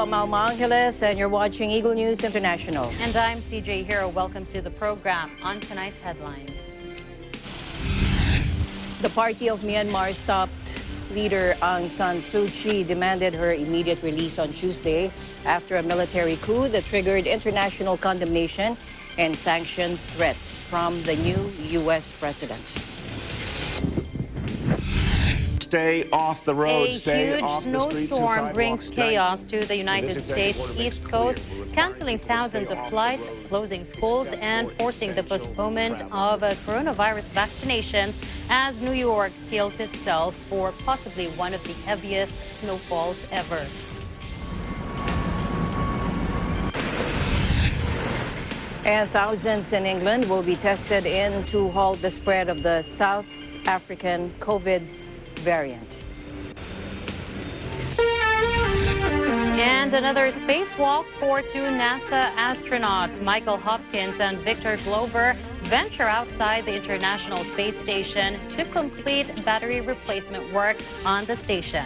I'm Alma Angeles, and you're watching Eagle News International. And I'm CJ Hero. Welcome to the program. On tonight's headlines. The party of Myanmar's top leader Aung San Suu Kyi demanded her immediate release on Tuesday after a military coup that triggered international condemnation and sanction threats from the new U.S. president. Stay off the road. A huge snowstorm brings chaos to the United States East Coast, canceling thousands of flights, closing schools, and forcing the postponement of coronavirus vaccinations as New York steels itself for possibly one of the heaviest snowfalls ever. And thousands in England will be tested to halt the spread of the South African COVID variant. And another spacewalk for two NASA astronauts, Michael Hopkins and Victor Glover, venture outside the International Space Station to complete battery replacement work on the station.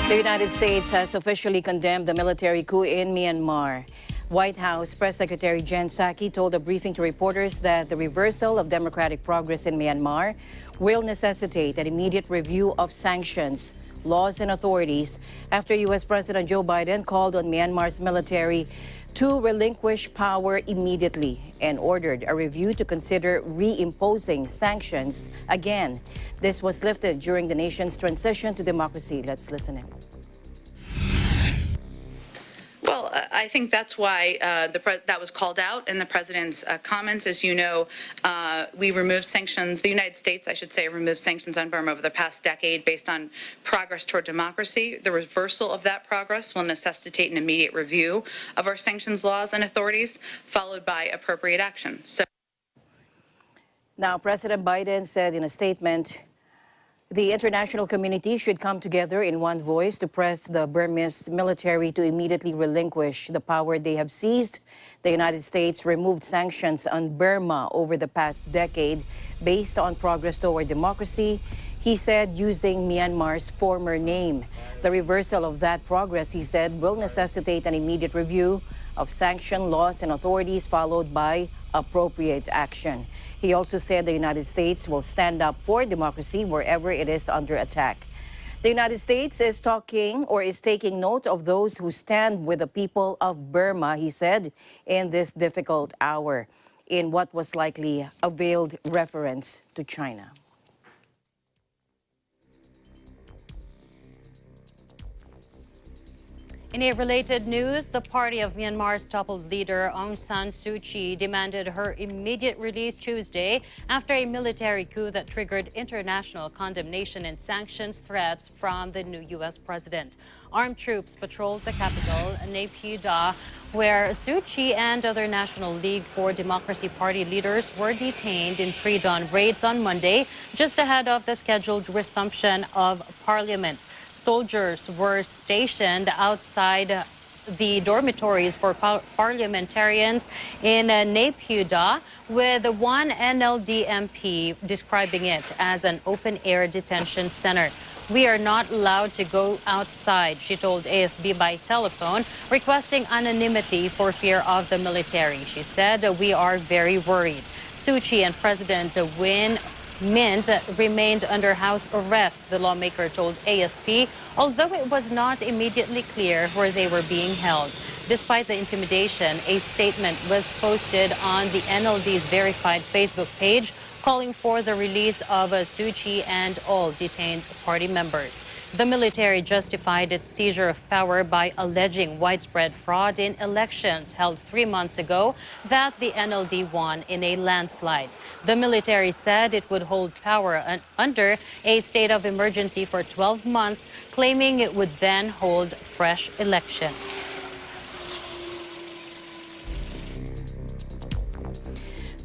The United States has officially condemned the military coup in Myanmar. White House Press Secretary Jen Psaki told a briefing to reporters that the reversal of democratic progress in Myanmar will necessitate an immediate review of sanctions, laws, and authorities after U.S. President Joe Biden called on Myanmar's military to relinquish power immediately and ordered a review to consider reimposing sanctions again. This was lifted during the nation's transition to democracy. Let's listen in. Well, I think that's why that was called out in the president's comments. As you know, we removed sanctions, the United States, I should say, removed sanctions on Burma over the past decade based on progress toward democracy. The reversal of that progress will necessitate an immediate review of our sanctions laws and authorities, followed by appropriate action. Now, President Biden said in a statement, the international community should come together in one voice to press the Burmese military to immediately relinquish the power they have seized. The United States removed sanctions on Burma over the past decade based on progress toward democracy, he said, using Myanmar's former name. The reversal of that progress, he said, will necessitate an immediate review of sanction laws and authorities, followed by appropriate action. He also said the United States will stand up for democracy wherever it is under attack. The United States is taking note of those who stand with the people of Burma, he said, in this difficult hour, in what was likely a veiled reference to China. In a related news, the party of Myanmar's toppled leader Aung San Suu Kyi demanded her immediate release Tuesday after a military coup that triggered international condemnation and sanctions threats from the new U.S. president. Armed troops patrolled the capital, Naypyidaw, where Suu Kyi and other National League for Democracy Party leaders were detained in pre-dawn raids on Monday, just ahead of the scheduled resumption of parliament. Soldiers were stationed outside the dormitories for parliamentarians in Naypyidaw, with one NLD MP describing it as an open-air detention center. We are not allowed to go outside, she told AFP by telephone, requesting anonymity for fear of the military. She said, we are very worried. Suu Kyi and President Win Mint remained under house arrest, the lawmaker told AFP, although it was not immediately clear where they were being held. Despite the intimidation, a statement was posted on the NLD's verified Facebook page calling for the release of Suu Kyi and all detained party members. The military justified its seizure of power by alleging widespread fraud in elections held 3 months ago that the NLD won in a landslide. The military said it would hold power under a state of emergency for 12 months, claiming it would then hold fresh elections.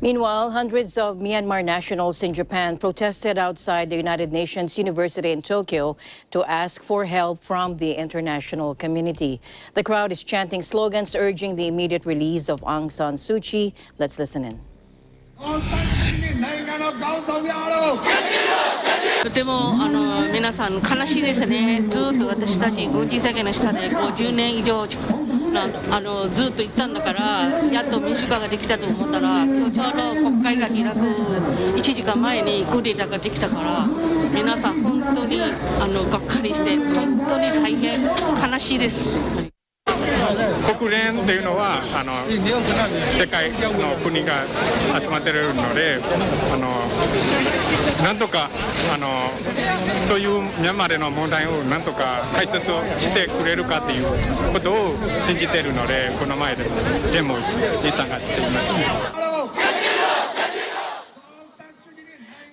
Meanwhile, hundreds of Myanmar nationals in Japan protested outside the United Nations University in Tokyo to ask for help from the international community. The crowd is chanting slogans urging the immediate release of Aung San Suu Kyi. Let's listen in. とても皆さん悲しいですね。ずっと私たち軍事政権の下で50年以上ずっと行ったんだから、やっと民主化ができたと思ったら、今日ちょうど国会が開く1時間前にクーデターができたから、皆さん本当にがっかりして本当に大変悲しいです。国連というのは世界の国が集まっているのでなんとかそういうミャンマーでの問題をなんとか解説をしてくれるかということを信じているのでこの前でデモに参加しています。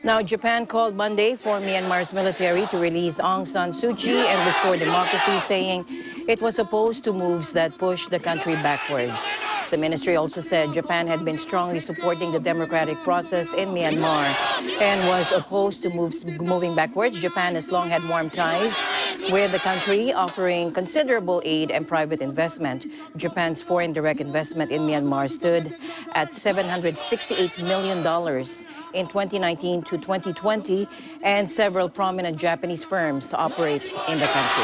Now, Japan called Monday for Myanmar's military to release Aung San Suu Kyi and restore democracy, saying it was opposed to moves that pushed the country backwards. The ministry also said Japan had been strongly supporting the democratic process in Myanmar and was opposed to moving backwards. Japan has long had warm ties with the country, offering considerable aid and private investment. Japan's foreign direct investment in Myanmar stood at $768 million in 2019 to 2020, and several prominent Japanese firms operate in the country.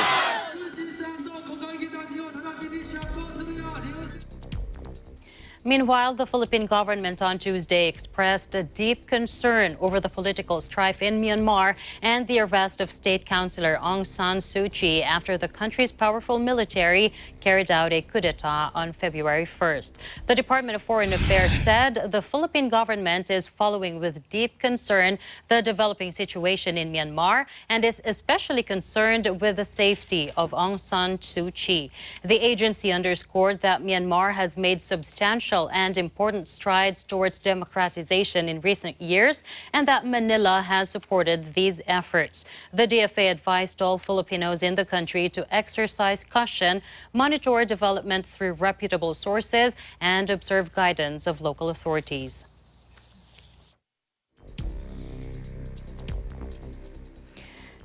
Meanwhile, the Philippine government on Tuesday expressed a deep concern over the political strife in Myanmar and the arrest of State Councillor Aung San Suu Kyi after the country's powerful military carried out a coup d'etat on February 1st. The Department of Foreign Affairs said the Philippine government is following with deep concern the developing situation in Myanmar and is especially concerned with the safety of Aung San Suu Kyi. The agency underscored that Myanmar has made substantial and important strides towards democratization in recent years and that Manila has supported these efforts. The DFA advised all Filipinos in the country to exercise caution, monitor development through reputable sources, and observe guidance of local authorities.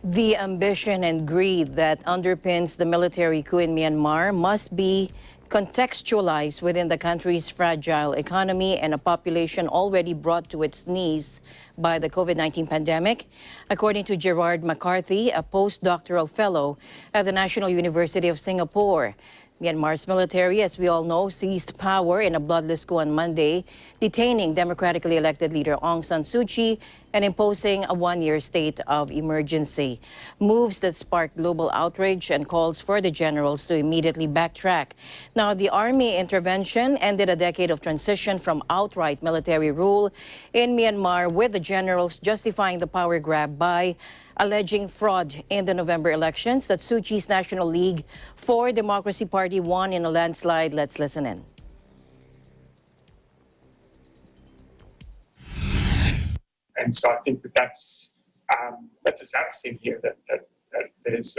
The ambition and greed that underpins the military coup in Myanmar must be contextualized within the country's fragile economy and a population already brought to its knees by the COVID-19 pandemic, according to Gerard McCarthy, a postdoctoral fellow at the National University of Singapore. Myanmar's military, as we all know, seized power in a bloodless coup on Monday, detaining democratically elected leader Aung San Suu Kyi and imposing a one-year state of emergency. Moves that sparked global outrage and calls for the generals to immediately backtrack. Now, the army intervention ended a decade of transition from outright military rule in Myanmar, with the generals justifying the power grab by alleging fraud in the November elections that Suu Kyi's National League for Democracy Party won in a landslide. Let's listen in. And so I think that's a sad thing here, that there's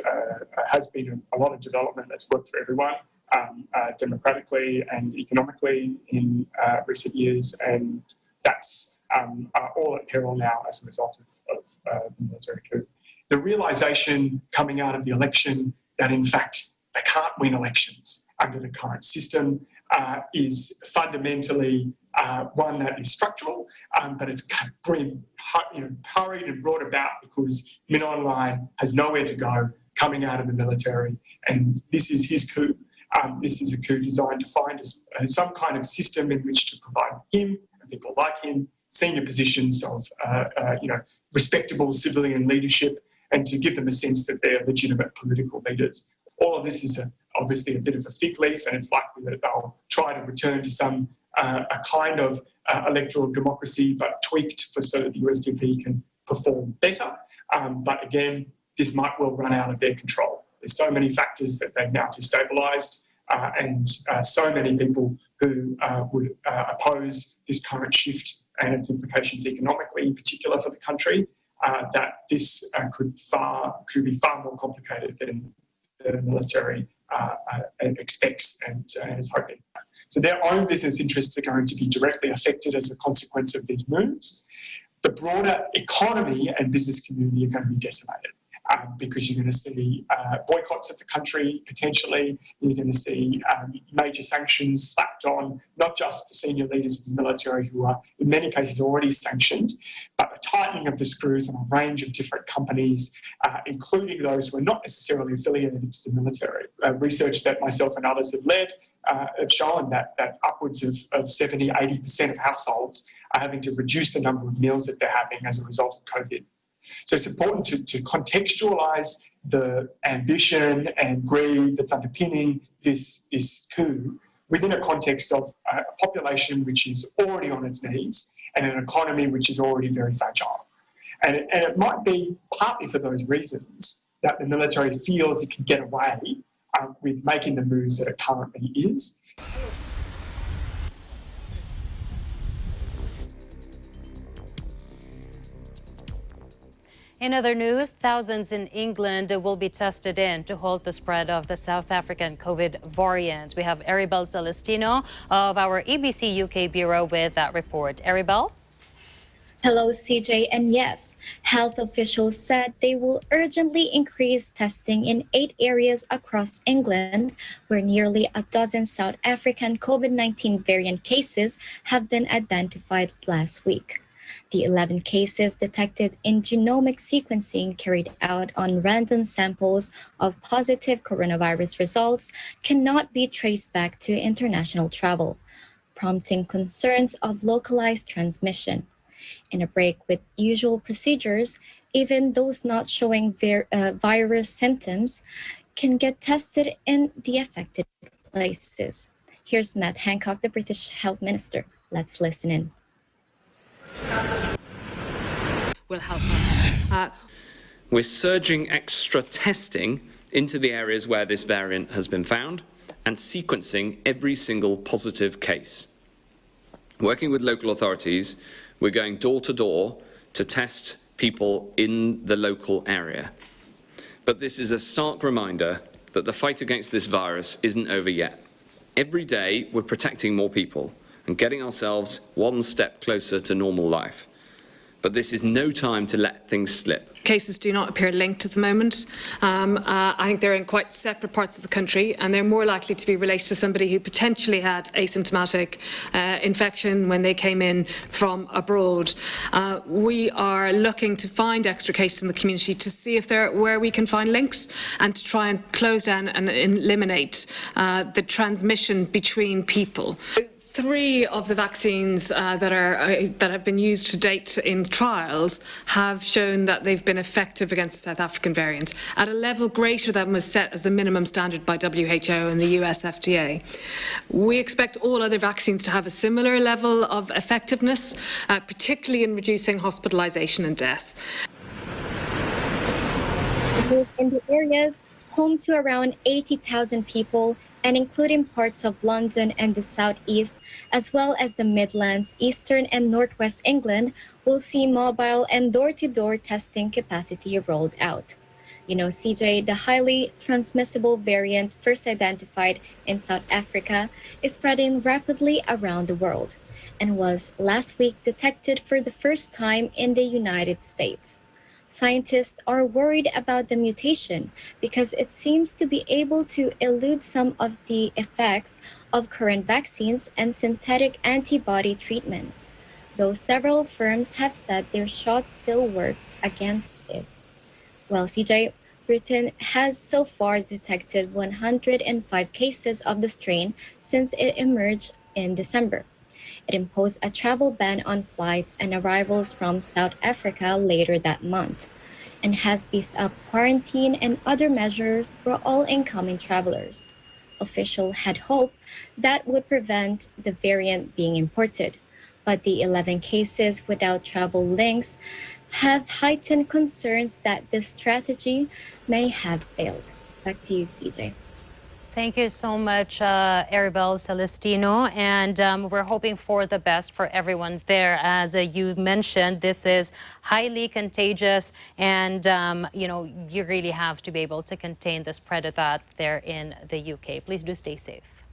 has been a lot of development that's worked for everyone democratically and economically in recent years, and that's all at peril now as a result of the military coup. The realisation coming out of the election that in fact they can't win elections under the current system is fundamentally one that is structural, but it's kind of hurried and brought about because Min Aung Hlaing has nowhere to go coming out of the military, and this is his coup. This is a coup designed to find some kind of system in which to provide him and people like him senior positions of respectable civilian leadership, and to give them a sense that they're legitimate political leaders. All of this is obviously a bit of a fig leaf, and it's likely that they'll try to return to some a kind of electoral democracy, but tweaked so that the USDP can perform better. But again, this might well run out of their control. There's so many factors that they've now destabilised, and so many people who would oppose this current shift and its implications economically, in particular for the country, that this could be far more complicated than the military expects and is hoping. So their own business interests are going to be directly affected as a consequence of these moves. The broader economy and business community are going to be decimated. Because you're going to see boycotts of the country, potentially. You're going to see major sanctions slapped on, not just the senior leaders of the military who are, in many cases, already sanctioned, but a tightening of the screws on a range of different companies, including those who are not necessarily affiliated to the military. Research that myself and others have led have shown that upwards of 70, 80% of households are having to reduce the number of meals that they're having as a result of COVID. So it's important to contextualise the ambition and greed that's underpinning this coup within a context of a population which is already on its knees and an economy which is already very fragile. And it might be partly for those reasons that the military feels it can get away with making the moves that it currently is. In other news, thousands in England will be tested in to halt the spread of the South African COVID variant. We have Aribel Celestino of our ABC UK Bureau with that report. Aribel? Hello, CJ. And yes, health officials said they will urgently increase testing in 8 areas across England, where nearly a dozen South African COVID-19 variant cases have been identified last week. The 11 cases detected in genomic sequencing carried out on random samples of positive coronavirus results cannot be traced back to international travel, prompting concerns of localized transmission. In a break with usual procedures, even those not showing virus symptoms can get tested in the affected places. Here's Matt Hancock, the British Health Minister. Let's listen in. Will help us. We're surging extra testing into the areas where this variant has been found and sequencing every single positive case. Working with local authorities, we're going door to door to test people in the local area. But this is a stark reminder that the fight against this virus isn't over yet. Every day, we're protecting more people and getting ourselves one step closer to normal life. But this is no time to let things slip. Cases do not appear linked at the moment. I think they're in quite separate parts of the country, and they're more likely to be related to somebody who potentially had asymptomatic infection when they came in from abroad. We are looking to find extra cases in the community to see if where we can find links and to try and close down and eliminate the transmission between people. 3 of the vaccines that have been used to date in trials have shown that they've been effective against the South African variant at a level greater than was set as the minimum standard by WHO and the US FDA. We expect all other vaccines to have a similar level of effectiveness, particularly in reducing hospitalisation and death. In the areas home to around 80,000 people, and including parts of London and the southeast, as well as the Midlands, Eastern and Northwest England, will see mobile and door-to-door testing capacity rolled out. You know, CJ, the highly transmissible variant first identified in South Africa is spreading rapidly around the world and was last week detected for the first time in the United States. Scientists are worried about the mutation because it seems to be able to elude some of the effects of current vaccines and synthetic antibody treatments, though several firms have said their shots still work against it. Well, CJ, Britain has so far detected 105 cases of the strain since it emerged in December. It imposed a travel ban on flights and arrivals from South Africa later that month, and has beefed up quarantine and other measures for all incoming travelers. Officials had hoped that would prevent the variant being imported, but the 11 cases without travel links have heightened concerns that this strategy may have failed. Back to you, CJ. Thank you so much, Aribel Celestino. And we're hoping for the best for everyone there. As you mentioned, this is highly contagious, and you really have to be able to contain the spread of that there in the UK. Please do stay safe.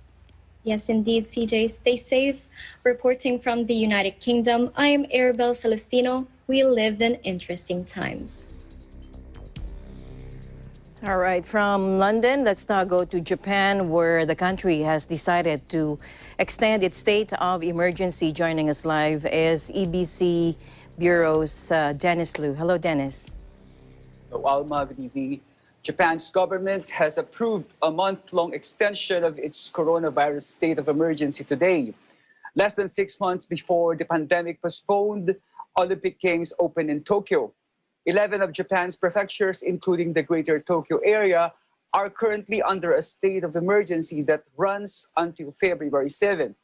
Yes, indeed, CJ. Stay safe. Reporting from the United Kingdom, I am Arabelle Celestino. We live in interesting times. All right, from London, let's now go to Japan, where the country has decided to extend its state of emergency. Joining us live is EBC Bureau's Dennis Liu. Hello, Dennis. Hello, Alma. Good evening. Japan's government has approved a month-long extension of its coronavirus state of emergency today, less than 6 months before the pandemic postponed Olympic Games open in Tokyo. 11 of Japan's prefectures, including the Greater Tokyo area, are currently under a state of emergency that runs until February 7th.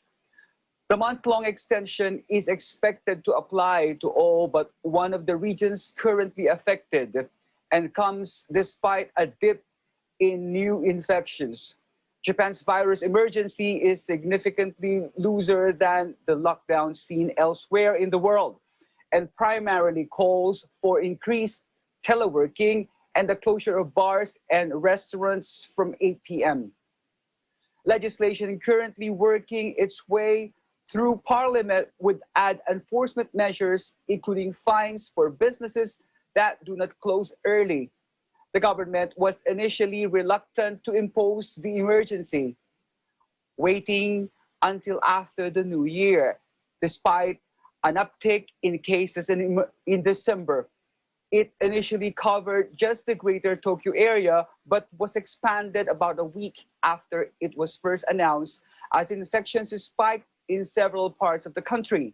The month-long extension is expected to apply to all but one of the regions currently affected and comes despite a dip in new infections. Japan's virus emergency is significantly looser than the lockdown seen elsewhere in the world, and primarily calls for increased teleworking and the closure of bars and restaurants from 8 p.m. Legislation currently working its way through Parliament would add enforcement measures, including fines for businesses that do not close early. The government was initially reluctant to impose the emergency, waiting until after the new year, despite an uptick in cases in December. It initially covered just the Greater Tokyo area, but was expanded about a week after it was first announced as infections spiked in several parts of the country.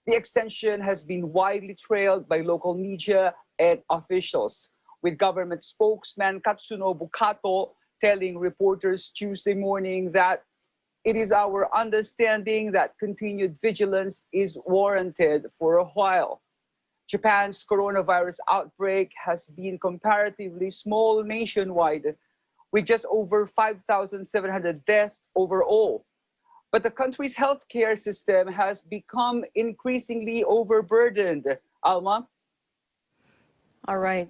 The extension has been widely trailed by local media and officials, with government spokesman Katsunobu Kato telling reporters Tuesday morning that it is our understanding that continued vigilance is warranted for a while. Japan's coronavirus outbreak has been comparatively small nationwide, with just over 5,700 deaths overall. But the country's healthcare system has become increasingly overburdened. Alma? All right.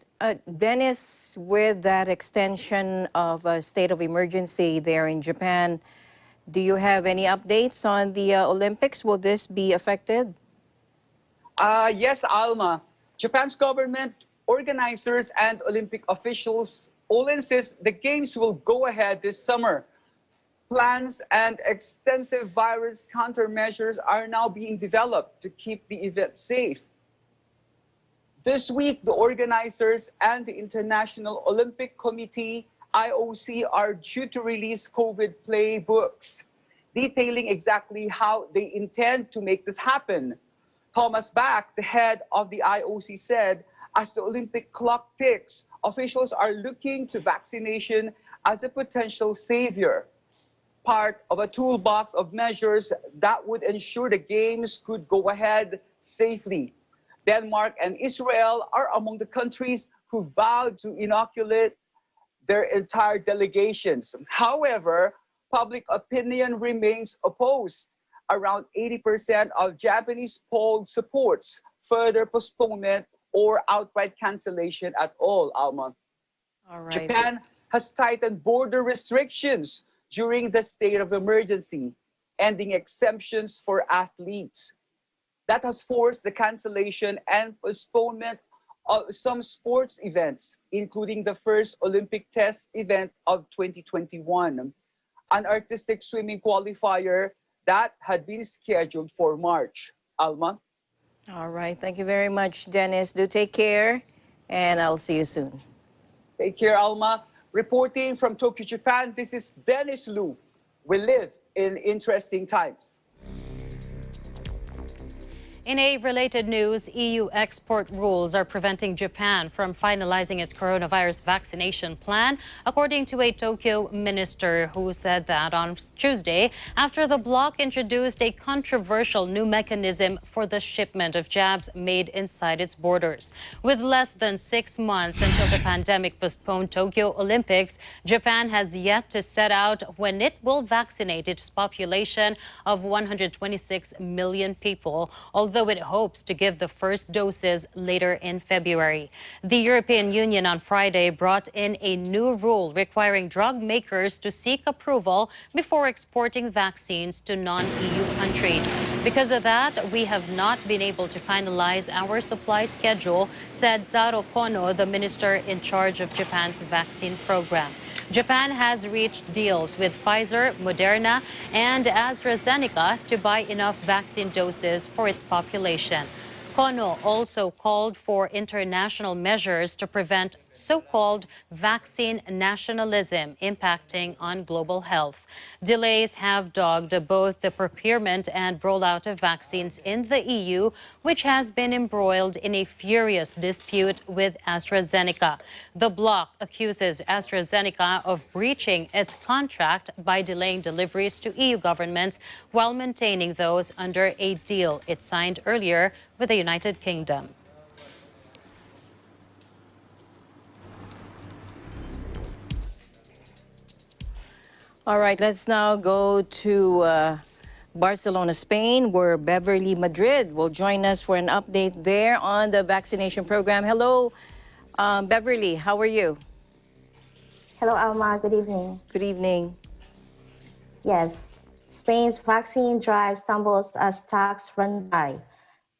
Dennis, with that extension of a state of emergency there in Japan, do you have any updates on the Olympics? Will this be affected? Yes, Alma. Japan's government, organizers, and Olympic officials all insist the Games will go ahead this summer. Plans and extensive virus countermeasures are now being developed to keep the event safe. This week, the organizers and the International Olympic Committee, IOC, are due to release COVID playbooks, detailing exactly how they intend to make this happen. Thomas Bach, the head of the IOC, said, as the Olympic clock ticks, officials are looking to vaccination as a potential savior, part of a toolbox of measures that would ensure the Games could go ahead safely. Denmark and Israel are among the countries who vowed to inoculate their entire delegations. However, public opinion remains opposed. Around 80% of Japanese polled supports further postponement or outright cancellation at all, Alma. All right. Japan has tightened border restrictions during the state of emergency, ending exemptions for athletes. That has forced the cancellation and postponement of some sports events, including the first Olympic test event of 2021, an artistic swimming qualifier that had been scheduled for March. Alma? All right. Thank you very much, Dennis. Do take care, and I'll see you soon. Take care, Alma. Reporting from Tokyo, Japan, this is Dennis Liu. We live in interesting times. In a related news, EU export rules are preventing Japan from finalizing its coronavirus vaccination plan, according to a Tokyo minister who said that on Tuesday after the bloc introduced a controversial new mechanism for the shipment of jabs made inside its borders. With less than 6 months until the pandemic postponed Tokyo Olympics, Japan has yet to set out when it will vaccinate its population of 126 million people, although although it hopes to give the first doses later in February. The European Union on Friday brought in a new rule requiring drug makers to seek approval before exporting vaccines to non-EU countries. Because of that, we have not been able to finalize our supply schedule, said Taro Kono, the minister in charge of Japan's vaccine program. Japan has reached deals with Pfizer, Moderna, and AstraZeneca to buy enough vaccine doses for its population. Kono also called for international measures to prevent so-called vaccine nationalism impacting on global health. Delays have dogged both the procurement and rollout of vaccines in the EU, which has been embroiled in a furious dispute with AstraZeneca. The bloc accuses AstraZeneca of breaching its contract by delaying deliveries to EU governments while maintaining those under a deal it signed earlier with the United Kingdom. All right, let's now go to Barcelona, Spain, where Beverly Madrid will join us for an update there on the vaccination program. Hello, Beverly, how are you? Hello, Alma. Good evening. Good evening. Yes, Spain's vaccine drive stumbles as stocks run dry.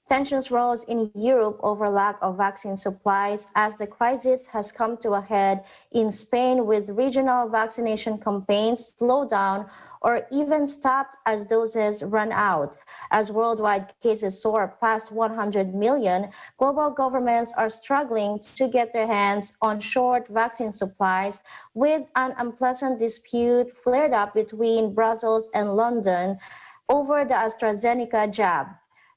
Tensions rose in Europe over lack of vaccine supplies as the crisis has come to a head in Spain, with regional vaccination campaigns slowed down or even stopped as doses run out. As worldwide cases soar past 100 million, global governments are struggling to get their hands on short vaccine supplies, with an unpleasant dispute flared up between Brussels and London over the AstraZeneca jab.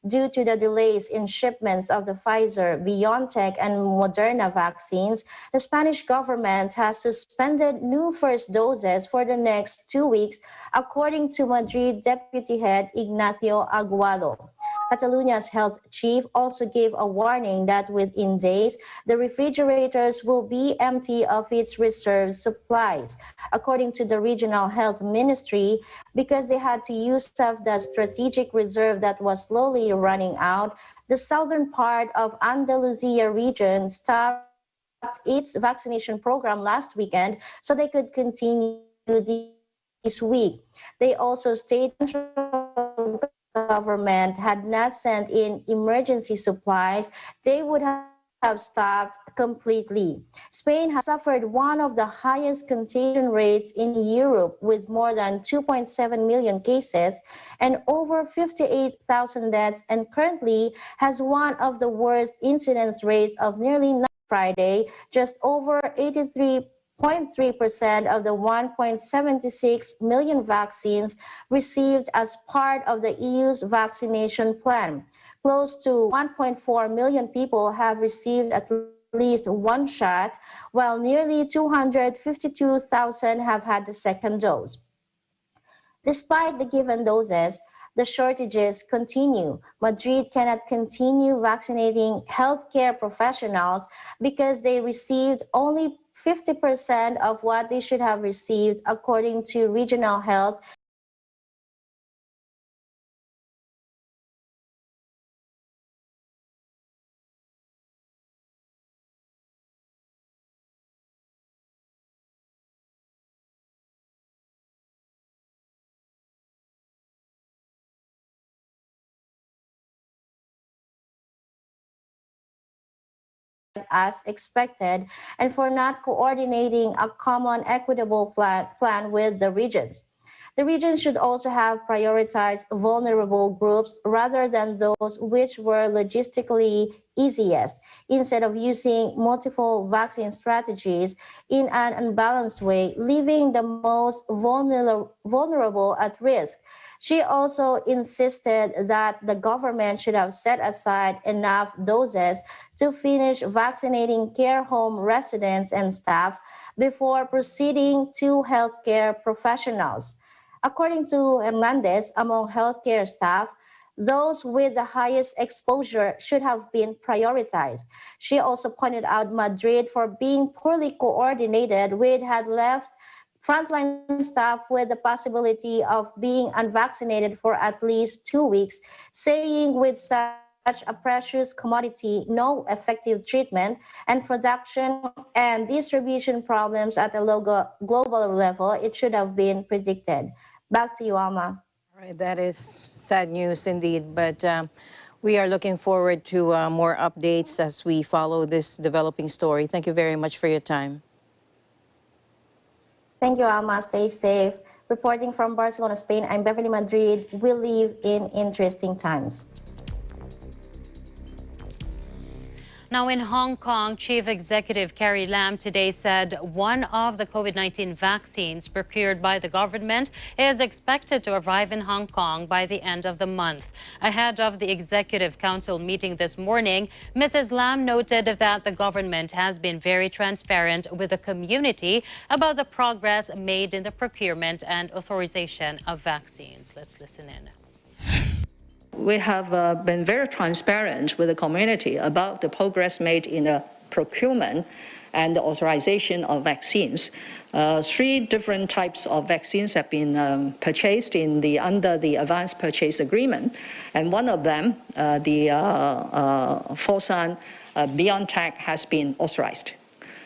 Due to the delays in shipments of the Pfizer, BioNTech, and Moderna vaccines, the Spanish government has suspended new first doses for the next 2 weeks, according to Madrid Deputy Head Ignacio Aguado. Catalonia's health chief also gave a warning that within days, the refrigerators will be empty of its reserve supplies, according to the regional health ministry, because they had to use up the strategic reserve that was slowly running out. The southern part of Andalusia region stopped its vaccination program last weekend so they could continue this week. They also stated the government had not sent in emergency supplies, they would have stopped completely. Spain has suffered one of the highest contagion rates in Europe, with more than 2.7 million cases and over 58,000 deaths, and currently has one of the worst incidence rates of nearly Friday, just over 83.3% of the 1.76 million vaccines received as part of the EU's vaccination plan. Close to 1.4 million people have received at least one shot, while nearly 252,000 have had the second dose. Despite the given doses, the shortages continue. Madrid cannot continue vaccinating healthcare professionals because they received only 50% of what they should have received, according to regional health as expected, and for not coordinating a common equitable plan with the regions. The region should also have prioritized vulnerable groups rather than those which were logistically easiest, instead of using multiple vaccine strategies in an unbalanced way, leaving the most vulnerable at risk. She also insisted that the government should have set aside enough doses to finish vaccinating care home residents and staff before proceeding to healthcare professionals. According to Hernandez, among healthcare staff, those with the highest exposure should have been prioritized. She also pointed out Madrid for being poorly coordinated, which had left frontline staff with the possibility of being unvaccinated for at least 2 weeks, saying with staff a precious commodity, no effective treatment, and production and distribution problems at a global level, it should have been predicted. Back to you, Alma. All right, that is sad news indeed, but we are looking forward to more updates as we follow this developing story. Thank you very much for your time. Thank you, Alma. Stay safe. Reporting from Barcelona, Spain, I'm Beverly Madrid. We live in interesting times. Now in Hong Kong, Chief Executive Carrie Lam today said one of the COVID-19 vaccines procured by the government is expected to arrive in Hong Kong by the end of the month. Ahead of the Executive Council meeting this morning, Mrs. Lam noted that the government has been very transparent with the community about the progress made in the procurement and authorization of vaccines. Let's listen in. We have been very transparent with the community about the progress made in the procurement and the authorization of vaccines. 3 different types of vaccines have been purchased under the advance purchase agreement, and one of them, the Fosun BioNTech, has been authorized.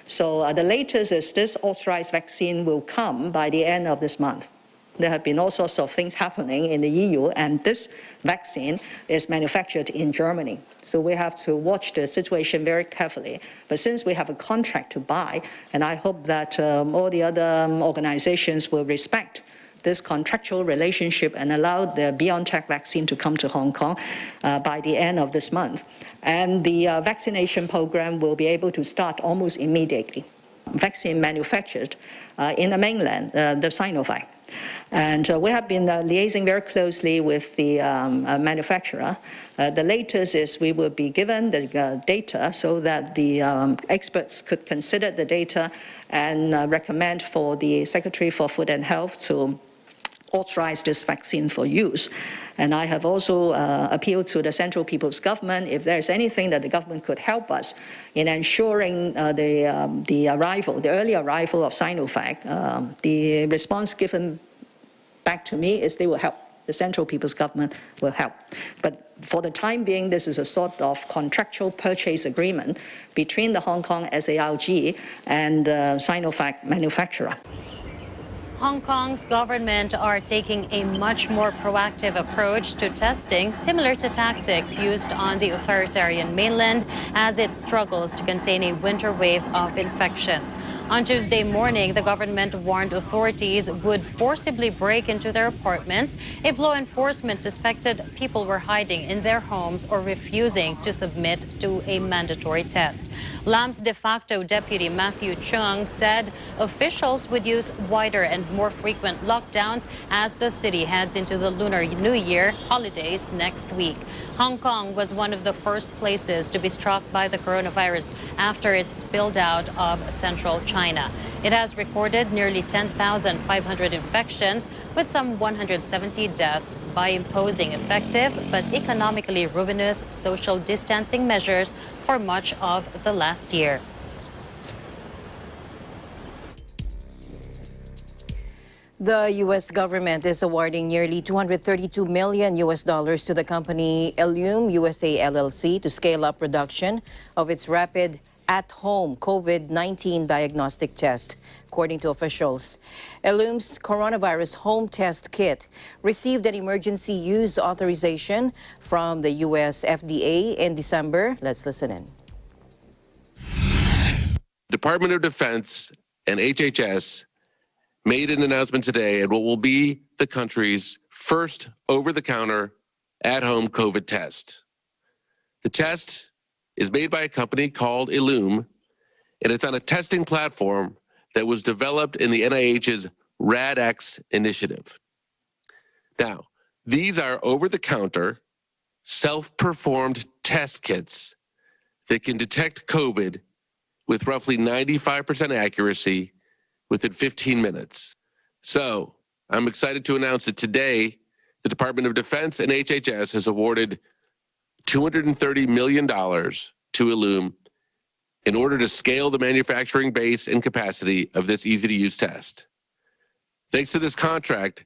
So the latest is this authorized vaccine will come by the end of this month. There have been all sorts of things happening in the EU, and this vaccine is manufactured in Germany. So we have to watch the situation very carefully. But since we have a contract to buy, and I hope that all the other organizations will respect this contractual relationship and allow the BioNTech vaccine to come to Hong Kong by the end of this month. And the vaccination program will be able to start almost immediately. Vaccine manufactured in the mainland, the Sinovac. And we have been liaising very closely with the manufacturer. The latest is we will be given the data so that the experts could consider the data and recommend for the Secretary for Food and Health to authorize this vaccine for use. And I have also appealed to the Central People's Government if there's anything that the government could help us in ensuring the early arrival of Sinovac. The response given back to me is they will help. The Central People's Government will help. But for the time being, this is a sort of contractual purchase agreement between the Hong Kong SARG and Sinovac manufacturer. Hong Kong's government are taking a much more proactive approach to testing, similar to tactics used on the authoritarian mainland as it struggles to contain a winter wave of infections. On Tuesday morning, the government warned authorities would forcibly break into their apartments if law enforcement suspected people were hiding in their homes or refusing to submit to a mandatory test. Lam's de facto deputy Matthew Chung said officials would use wider and more frequent lockdowns as the city heads into the Lunar New Year holidays next week. Hong Kong was one of the first places to be struck by the coronavirus after it spilled out of central China. It has recorded nearly 10,500 infections with some 170 deaths by imposing effective but economically ruinous social distancing measures for much of the last year. The U.S. government is awarding nearly $232 million to the company Ellume USA LLC to scale up production of its rapid at-home COVID-19 diagnostic test, according to officials. Ellume's coronavirus home test kit received an emergency use authorization from the U.S. FDA in December. Let's listen in. Department of Defense and HHS made an announcement today at what will be the country's first over-the-counter at-home COVID test. The test is made by a company called Ellume, and it's on a testing platform that was developed in the NIH's RADx initiative. Now, these are over-the-counter, self-performed test kits that can detect COVID with roughly 95% accuracy within 15 minutes. So I'm excited to announce that today, the Department of Defense and HHS has awarded $230 million to Ellume in order to scale the manufacturing base and capacity of this easy-to-use test. Thanks to this contract,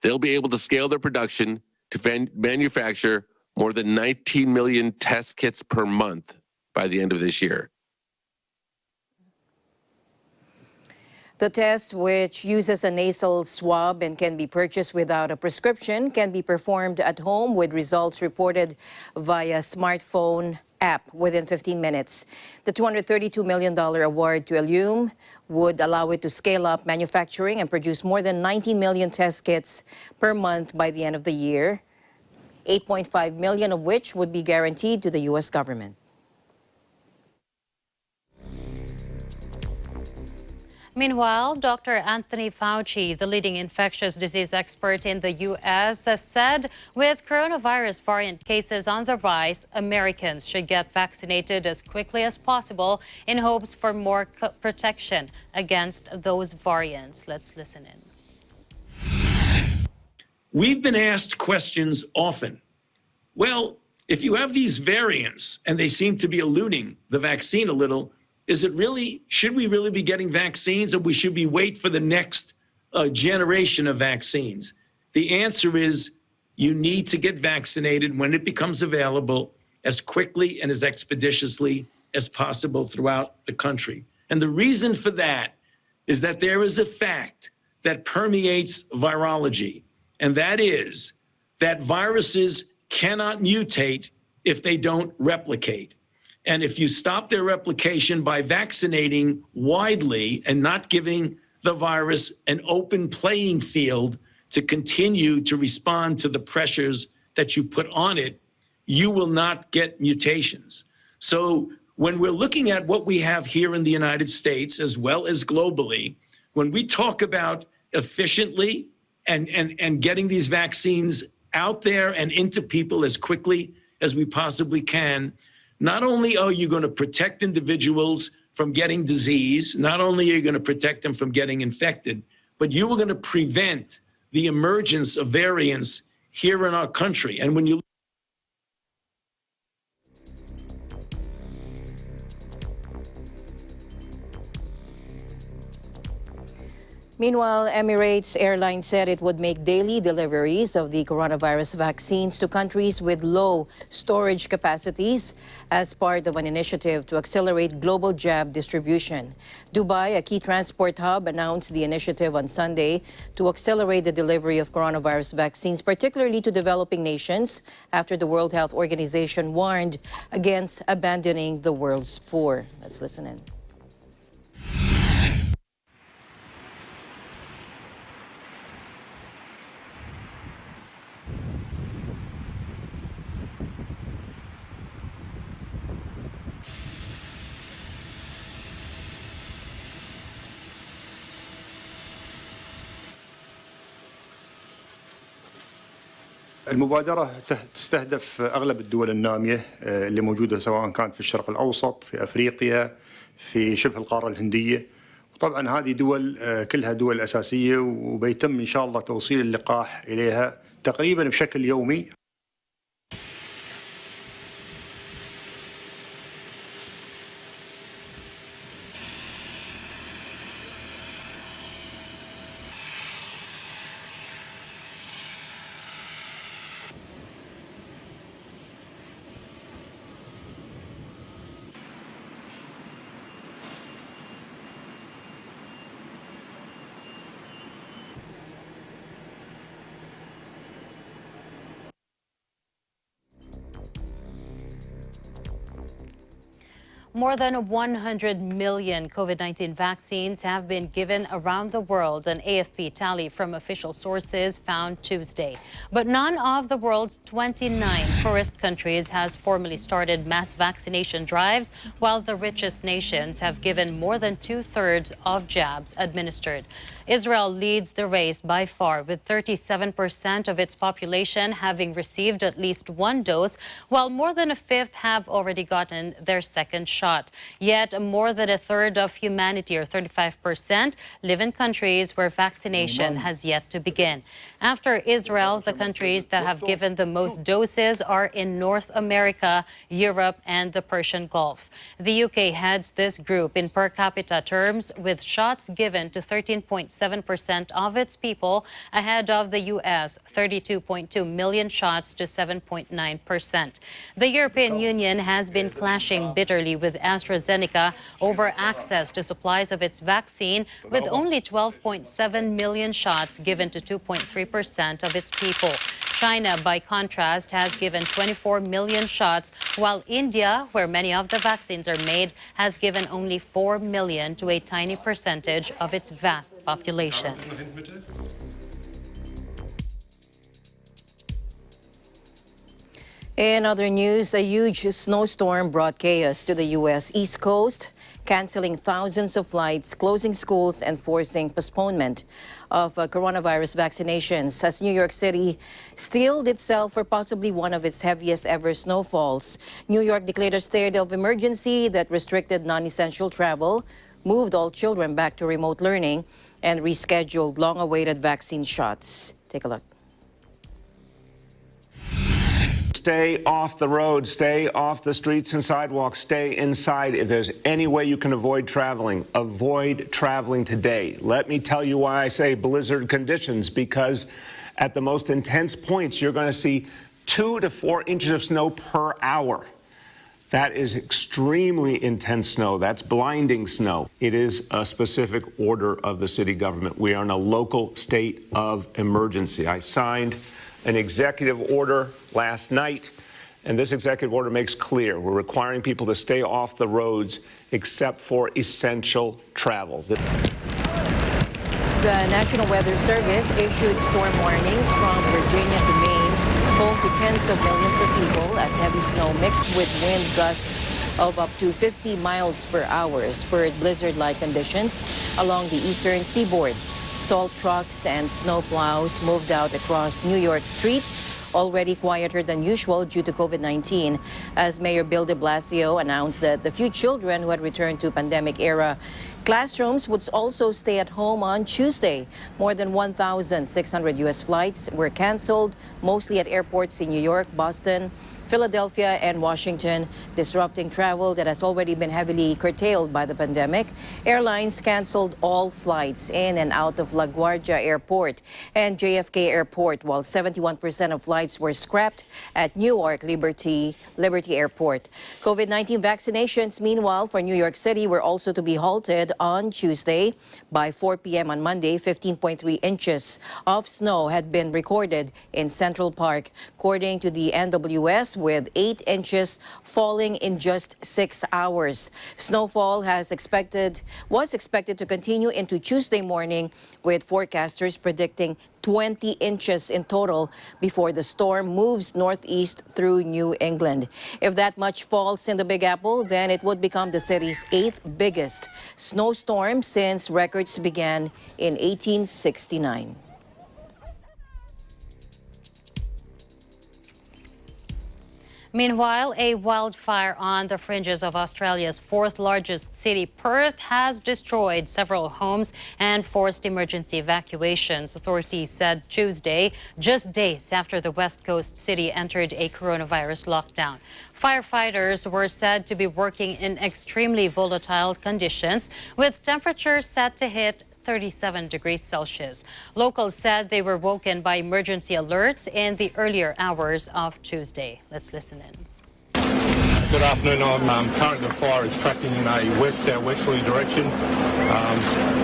they'll be able to scale their production to manufacture more than 19 million test kits per month by the end of this year. The test, which uses a nasal swab and can be purchased without a prescription, can be performed at home with results reported via smartphone app within 15 minutes. The $232 million award to Illume would allow it to scale up manufacturing and produce more than 19 million test kits per month by the end of the year, 8.5 million of which would be guaranteed to the U.S. government. Meanwhile, Dr. Anthony Fauci, the leading infectious disease expert in the U.S., said with coronavirus variant cases on the rise, Americans should get vaccinated as quickly as possible in hopes for more protection against those variants. Let's listen in. We've been asked questions often. Well, if you have these variants and they seem to be eluding the vaccine a little, should we really be getting vaccines, or should we wait for the next generation of vaccines? The answer is you need to get vaccinated when it becomes available as quickly and as expeditiously as possible throughout the country. And the reason for that is that there is a fact that permeates virology, and that is that viruses cannot mutate if they don't replicate. And if you stop their replication by vaccinating widely and not giving the virus an open playing field to continue to respond to the pressures that you put on it, you will not get mutations. So when we're looking at what we have here in the United States as well as globally, when we talk about efficiently and getting these vaccines out there and into people as quickly as we possibly can, not only are you going to protect individuals from getting disease, not only are you going to protect them from getting infected, but you are going to prevent the emergence of variants here in our country. And when you Meanwhile, Emirates Airlines said it would make daily deliveries of the coronavirus vaccines to countries with low storage capacities as part of an initiative to accelerate global jab distribution. Dubai, a key transport hub, announced the initiative on Sunday to accelerate the delivery of coronavirus vaccines, particularly to developing nations, after the World Health Organization warned against abandoning the world's poor. Let's listen in. المبادرة تستهدف أغلب الدول النامية اللي موجودة، سواء كانت في الشرق الأوسط، في أفريقيا، في شبه القارة الهندية. وطبعا هذه دول كلها دول أساسية، وبيتم إن شاء الله توصيل اللقاح إليها تقريبا بشكل يومي. More than 100 million COVID-19 vaccines have been given around the world, an AFP tally from official sources found Tuesday. But none of the world's 29 poorest countries has formally started mass vaccination drives, while the richest nations have given more than 2/3 of jabs administered. Israel leads the race by far, with 37% of its population having received at least one dose, while more than a fifth have already gotten their second shot. Yet more than a third of humanity, or 35%, live in countries where vaccination has yet to begin. After Israel, the countries that have given the most doses are in North America, Europe, and the Persian Gulf. The UK heads this group in per capita terms, with shots given to 13.7% of its people, ahead of the US, 32.2 million shots to 7.9%. The European Union has been clashing bitterly with AstraZeneca over access to supplies of its vaccine, with only 12.7 million shots given to 2.3% of its people. China, by contrast, has given 24 million shots, while India, where many of the vaccines are made, has given only 4 million to a tiny percentage of its vast population. In other news, a huge snowstorm brought chaos to the U.S. East Coast, canceling thousands of flights, closing schools, and forcing postponement of coronavirus vaccinations as New York City steeled itself for possibly one of its heaviest ever snowfalls. New York declared a state of emergency that restricted non-essential travel, moved all children back to remote learning, and rescheduled long-awaited vaccine shots. Take a look. Stay off the road, stay off the streets and sidewalks, stay inside. If there's any way you can avoid traveling today. Let me tell you why I say blizzard conditions, because at the most intense points, you're going to see 2 to 4 inches of snow per hour. That is extremely intense snow. That's blinding snow. It is a specific order of the city government. We are in a local state of emergency. I signed an executive order last night, and this executive order makes clear we're requiring people to stay off the roads except for essential travel. The National Weather Service issued storm warnings from Virginia to Maine, home to tens of millions of people, as heavy snow mixed with wind gusts of up to 50 miles per hour spurred blizzard-like conditions along the eastern seaboard. Salt trucks and snow plows moved out across New York streets, already quieter than usual due to COVID-19, as Mayor Bill de Blasio announced that the few children who had returned to pandemic-era classrooms would also stay at home on Tuesday. More than 1,600 U.S. flights were canceled, mostly at airports in New York, Boston, Philadelphia, and Washington, disrupting travel that has already been heavily curtailed by the pandemic. Airlines canceled all flights in and out of LaGuardia Airport and JFK Airport, while 71% of flights were scrapped at Newark Liberty Airport. COVID-19 vaccinations, meanwhile, for New York City were also to be halted on Tuesday. By 4 p.m. on Monday, 15.3 inches of snow had been recorded in Central Park, according to the NWS, with 8 inches falling in just 6 hours. Snowfall was expected to continue into Tuesday morning, with forecasters predicting 20 inches in total before the storm moves northeast through New England. If that much falls in the Big Apple, then it would become the city's 8th biggest snowstorm since records began in 1869. Meanwhile, a wildfire on the fringes of Australia's 4th largest city, Perth, has destroyed several homes and forced emergency evacuations, authorities said Tuesday, just days after the West Coast city entered a coronavirus lockdown. Firefighters were said to be working in extremely volatile conditions, with temperatures set to hit 37 degrees Celsius. Locals said they were woken by emergency alerts in the earlier hours of Tuesday. Let's listen in. Good afternoon. Currently the fire is tracking in a west-southwesterly direction.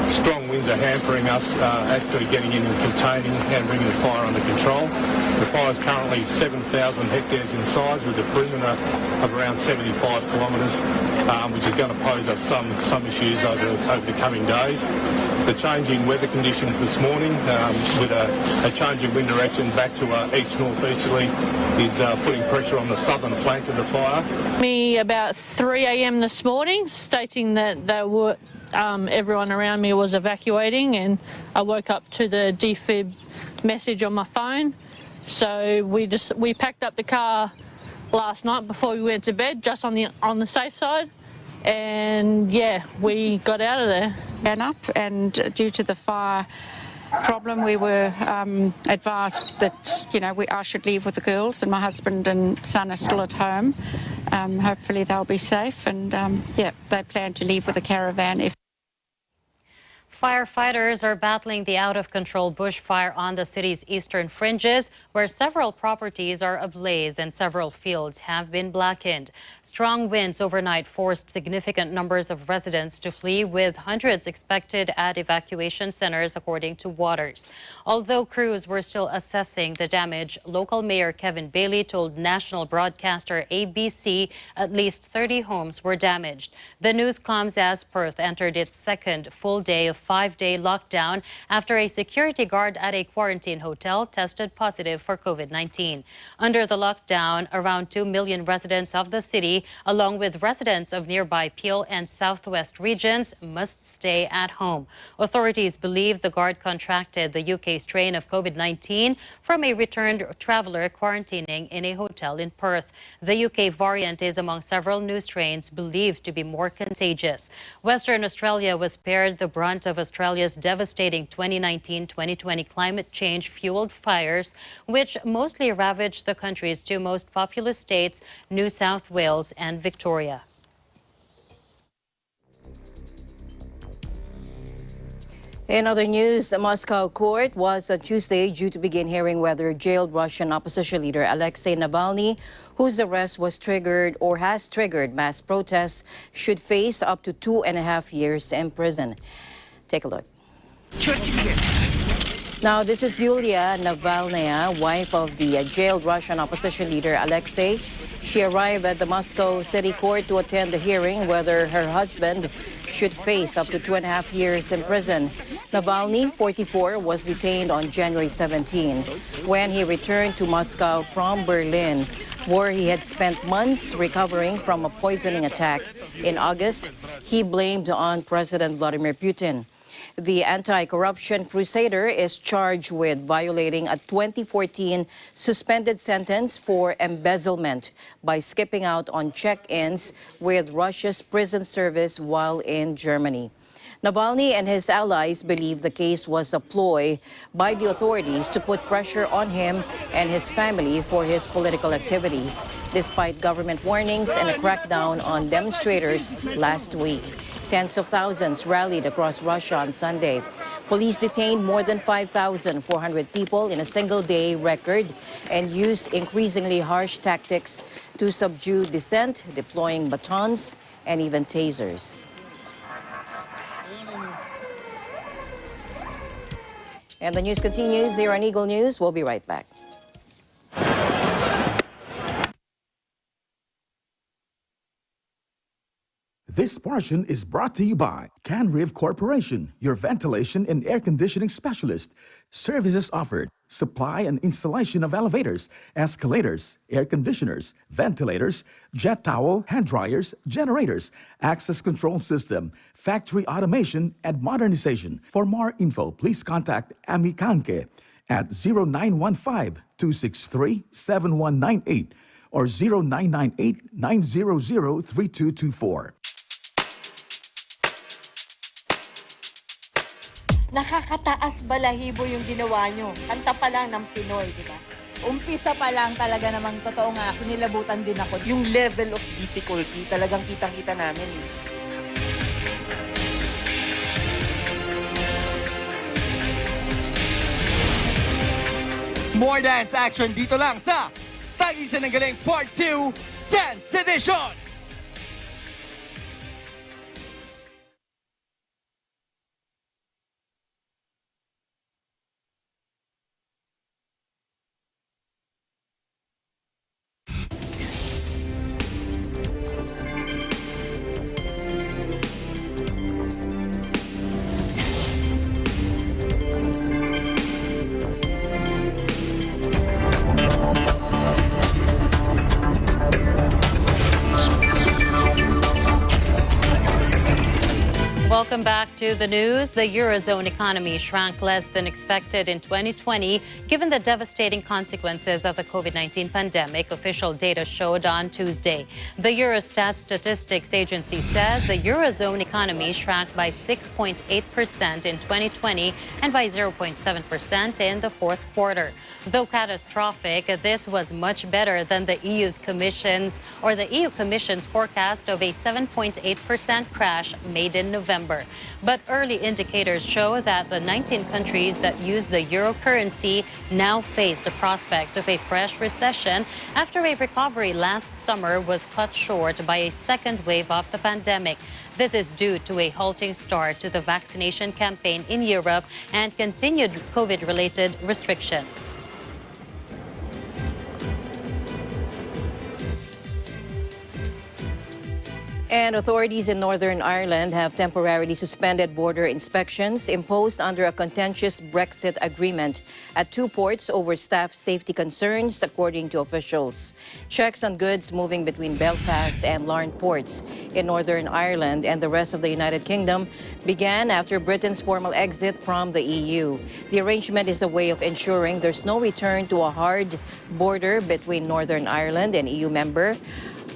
Strong winds are hampering us actually getting in and containing and bringing the fire under control. The fire is currently 7,000 hectares in size, with a perimeter of around 75 kilometres, which is going to pose us some issues over the coming days. The changing weather conditions this morning, with a change in wind direction back to east-northeasterly, is putting pressure on the southern flank of the fire. Me about 3 a.m. this morning, stating that they were, everyone around me was evacuating, and I woke up to the defib message on my phone. So we packed up the car last night before we went to bed, just on the safe side, and yeah, we got out of there. Ran up, and due to the fire problem. We were advised that, I should leave with the girls, and my husband and son are still at home. Hopefully they'll be safe, and they plan to leave with a caravan. Firefighters are battling the out-of-control bushfire on the city's eastern fringes, where several properties are ablaze and several fields have been blackened. Strong winds overnight forced significant numbers of residents to flee, with hundreds expected at evacuation centers, according to Waters. Although crews were still assessing the damage, local Mayor Kevin Bailey told national broadcaster ABC at least 30 homes were damaged. The news comes as Perth entered its second full day of 5-day lockdown after a security guard at a quarantine hotel tested positive for COVID-19. Under the lockdown, around 2 million residents of the city, along with residents of nearby Peel and Southwest regions, must stay at home. Authorities believe the guard contracted the UK strain of COVID-19 from a returned traveler quarantining in a hotel in Perth. The UK variant is among several new strains believed to be more contagious. Western Australia was spared the brunt of Australia's devastating 2019-2020 climate change-fueled fires, which mostly ravaged the country's two most populous states, New South Wales and Victoria. In other news, the Moscow court was on Tuesday due to begin hearing whether jailed Russian opposition leader Alexei Navalny, whose arrest was triggered or has triggered mass protests, should face up to 2.5 years in prison. Take a look. Now, this is Yulia Navalnaya, wife of the jailed Russian opposition leader Alexei. She arrived at the Moscow City Court to attend the hearing whether her husband should face up to 2.5 years in prison. Navalny, 44, was detained on January 17 when he returned to Moscow from Berlin, where he had spent months recovering from a poisoning attack. In August, he blamed on President Vladimir Putin. The anti-corruption crusader is charged with violating a 2014 suspended sentence for embezzlement by skipping out on check-ins with Russia's prison service while in Germany. Navalny and his allies believe the case was a ploy by the authorities to put pressure on him and his family for his political activities, despite government warnings and a crackdown on demonstrators last week. Tens of thousands rallied across Russia on Sunday. Police detained more than 5,400 people in a single-day record and used increasingly harsh tactics to subdue dissent, deploying batons and even tasers. And the news continues here on Eagle News. We'll be right back. This portion is brought to you by Canriv Corporation, your ventilation and air conditioning specialist. Services offered: supply and installation of elevators, escalators, air conditioners, ventilators, jet towel, hand dryers, generators, access control system, factory automation, and modernization. For more info, please contact Ami Kanke at 0915-263-7198 or 0998-900-3224. Nakakataas balahibo yung ginawa nyo. Kanta pa lang ng Pinoy, di ba? Umpisa pa lang talaga namang totoo nga, kinilabutan din ako. Yung level of difficulty, talagang kitang-kita namin. More dance action dito lang sa Tagisan ng Galing Part 2 Dance Edition! Welcome back to the news. The Eurozone economy shrank less than expected in 2020, given the devastating consequences of the COVID-19 pandemic, official data showed on Tuesday. The Eurostat Statistics Agency said the Eurozone economy shrank by 6.8% in 2020 and by 0.7% in the fourth quarter. Though catastrophic, this was much better than the EU Commission's forecast of a 7.8% crash made in November. But early indicators show that the 19 countries that use the euro currency now face the prospect of a fresh recession after a recovery last summer was cut short by a second wave of the pandemic. This is due to a halting start to the vaccination campaign in Europe and continued COVID-related restrictions. And authorities in Northern Ireland have temporarily suspended border inspections imposed under a contentious Brexit agreement at 2 ports over staff safety concerns, according to officials. Checks on goods moving between Belfast and Larne ports in Northern Ireland and the rest of the United Kingdom began after Britain's formal exit from the EU. The arrangement is a way of ensuring there's no return to a hard border between Northern Ireland and EU member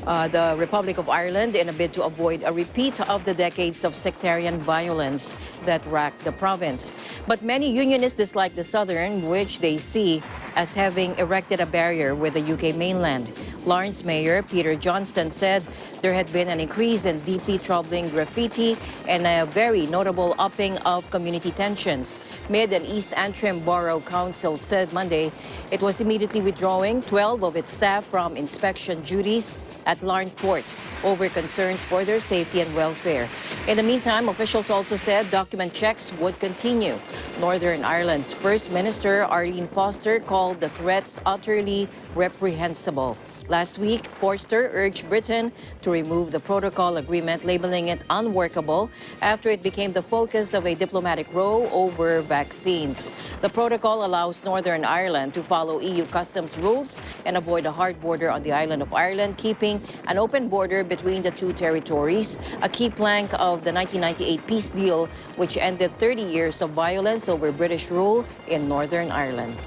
the Republic of Ireland in a bid to avoid a repeat of the decades of sectarian violence that racked the province. But many unionists dislike the southern, which they see as having erected a barrier with the UK mainland. Larne's Mayor Peter Johnston said there had been an increase in deeply troubling graffiti and a very notable upping of community tensions. Mid and East Antrim Borough Council said Monday it was immediately withdrawing 12 of its staff from inspection duties at Larne Port over concerns for their safety and welfare. In the meantime, officials also said document checks would continue. Northern Ireland's First Minister Arlene Foster called the threats utterly reprehensible. Last week, Foster urged Britain to remove the protocol agreement, labeling it unworkable after it became the focus of a diplomatic row over vaccines. The protocol allows Northern Ireland to follow EU customs rules and avoid a hard border on the island of Ireland, keeping an open border between the two territories, a key plank of the 1998 peace deal, which ended 30 years of violence over British rule in Northern Ireland.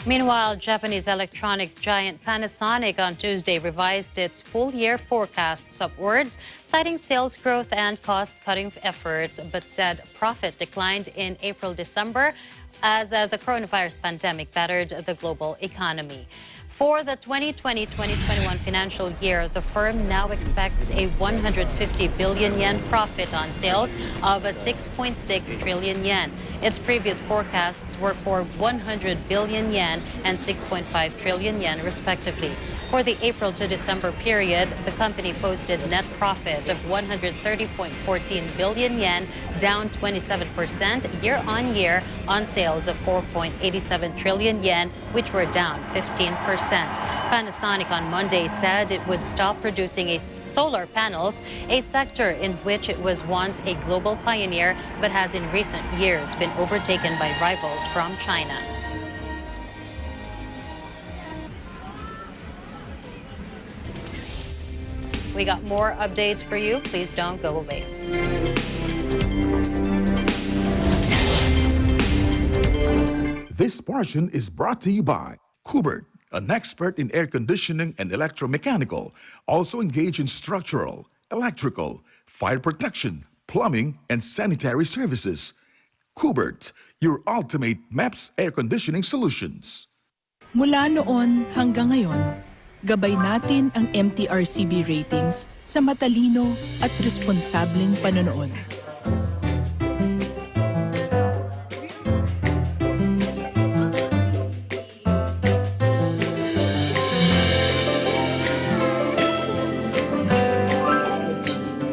Meanwhile, Japanese electronics giant Panasonic on Tuesday revised its full-year forecasts upwards, citing sales growth and cost-cutting efforts, but said profit declined in April-December as the coronavirus pandemic battered the global economy. For the 2020-2021 financial year, the firm now expects a 150 billion yen profit on sales of 6.6 trillion yen. Its previous forecasts were for 100 billion yen and 6.5 trillion yen, respectively. For the April to December period, the company posted net profit of 130.14 billion yen, down 27% year-on-year on sales of 4.87 trillion yen, which were down 15%. Panasonic on Monday said it would stop producing solar panels, a sector in which it was once a global pioneer, but has in recent years been overtaken by rivals from China. We got more updates for you. Please don't go away. This portion is brought to you by Kubert, an expert in air conditioning and electromechanical, also engaged in structural, electrical, fire protection, plumbing, and sanitary services. Kubert, your ultimate MEPS air conditioning solutions. Mula noon hanggang ngayon, gabay natin ang MTRCB ratings sa matalino at responsableng panonood.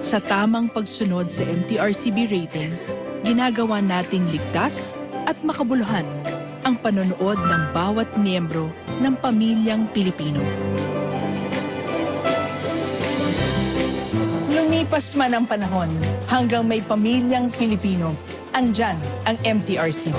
Sa tamang pagsunod sa MTRCB ratings, ginagawa nating ligtas at makabuluhan ang panonood ng bawat miyembro ng pamilyang Pilipino. Lumipas man ang panahon, hanggang may pamilyang Pilipino, andyan ang MTRCB.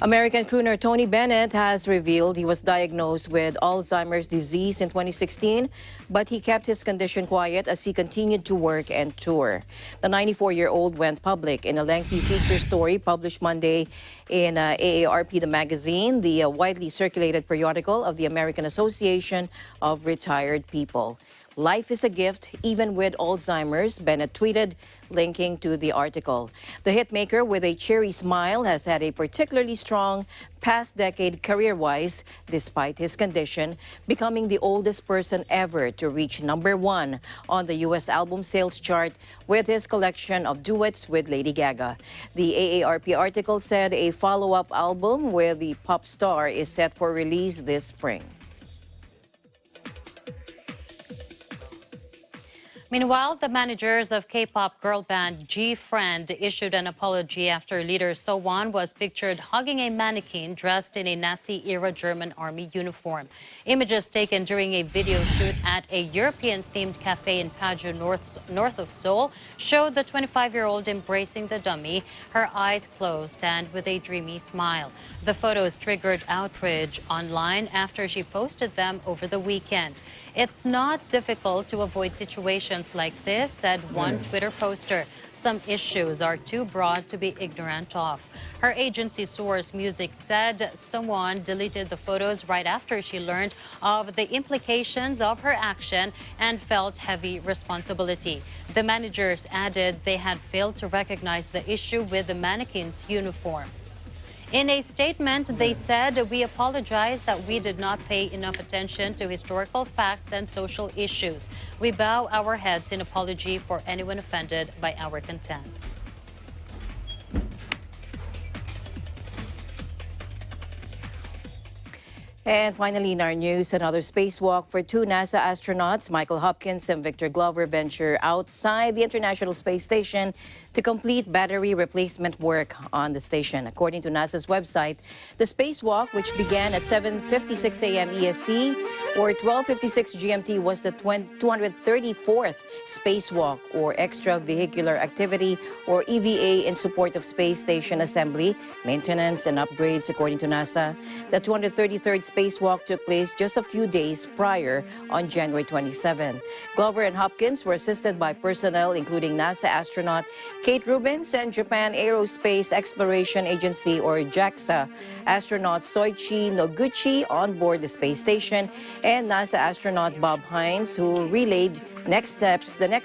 American crooner Tony Bennett has revealed he was diagnosed with Alzheimer's disease in 2016, but he kept his condition quiet as he continued to work and tour. The 94-year-old went public in a lengthy feature story published Monday in AARP, the magazine, the widely circulated periodical of the American Association of Retired People. Life is a gift, even with Alzheimer's, Bennett tweeted, linking to the article. The hitmaker, with a cheery smile, has had a particularly strong past decade career-wise, despite his condition, becoming the oldest person ever to reach #1 on the U.S. album sales chart with his collection of duets with Lady Gaga. The AARP article said a follow-up album with the pop star is set for release this spring. Meanwhile, the managers of K-pop girl band G-Friend issued an apology after leader So-won was pictured hugging a mannequin dressed in a Nazi-era German army uniform. Images taken during a video shoot at a European-themed cafe in Paju, north of Seoul, showed the 25-year-old embracing the dummy, her eyes closed and with a dreamy smile. The photos triggered outrage online after she posted them over the weekend. It's not difficult to avoid situations like this, said one Twitter poster. Some issues are too broad to be ignorant of. Her agency Source Music said someone deleted the photos right after she learned of the implications of her action and felt heavy responsibility. The managers added they had failed to recognize the issue with the mannequin's uniform. In a statement, they said, "We apologize that we did not pay enough attention to historical facts and social issues. We bow our heads in apology for anyone offended by our contents." And finally, in our news, another spacewalk for two NASA astronauts, Michael Hopkins and Victor Glover, venture outside the International Space Station to complete battery replacement work on the station. According to NASA's website, the spacewalk, which began at 7:56 a.m. EST or 12:56 GMT, was the 234th spacewalk or extravehicular activity or EVA in support of space station assembly, maintenance, and upgrades, according to NASA. The 233rd spacewalk took place just a few days prior on January 27. Glover and Hopkins were assisted by personnel including NASA astronaut Kate Rubins and Japan Aerospace Exploration Agency or JAXA astronaut Soichi Noguchi on board the space station, and NASA astronaut Bob Hines, who relayed the next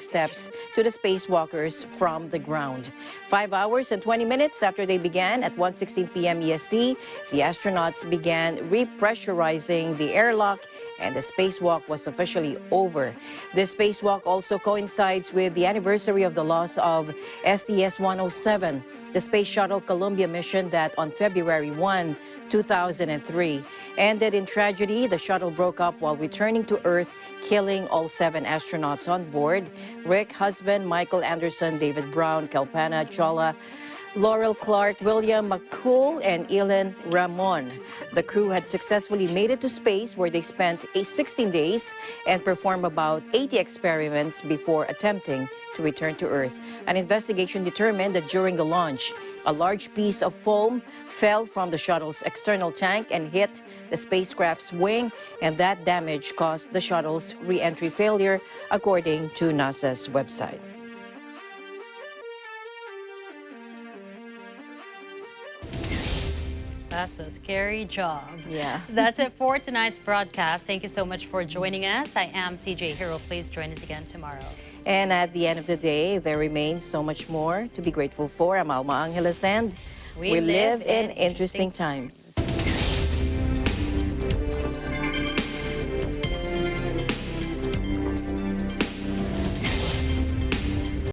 steps to the spacewalkers from the ground. 5 hours and 20 minutes after they began at 1:16 p.m. EST, the astronauts began repressurizing the airlock and the spacewalk was officially over. This spacewalk also coincides with the anniversary of the loss of STS-107, the Space Shuttle Columbia mission that on February 1, 2003, ended in tragedy. The shuttle broke up while returning to Earth, killing all 7 astronauts on board: Rick Husband, Michael Anderson, David Brown, Kalpana Chawla, Laurel Clark, William McCool, and Ilan Ramon. The crew had successfully made it to space, where they spent 16 days and performed about 80 experiments before attempting to return to Earth. An investigation determined that during the launch, a large piece of foam fell from the shuttle's external tank and hit the spacecraft's wing, and that damage caused the shuttle's re-entry failure, according to NASA's website. That's a scary job. Yeah. That's it for tonight's broadcast. Thank you so much for joining us. I am CJ Hero. Please join us again tomorrow. And at the end of the day, there remains so much more to be grateful for. I'm Alma Angeles, and we live in interesting times.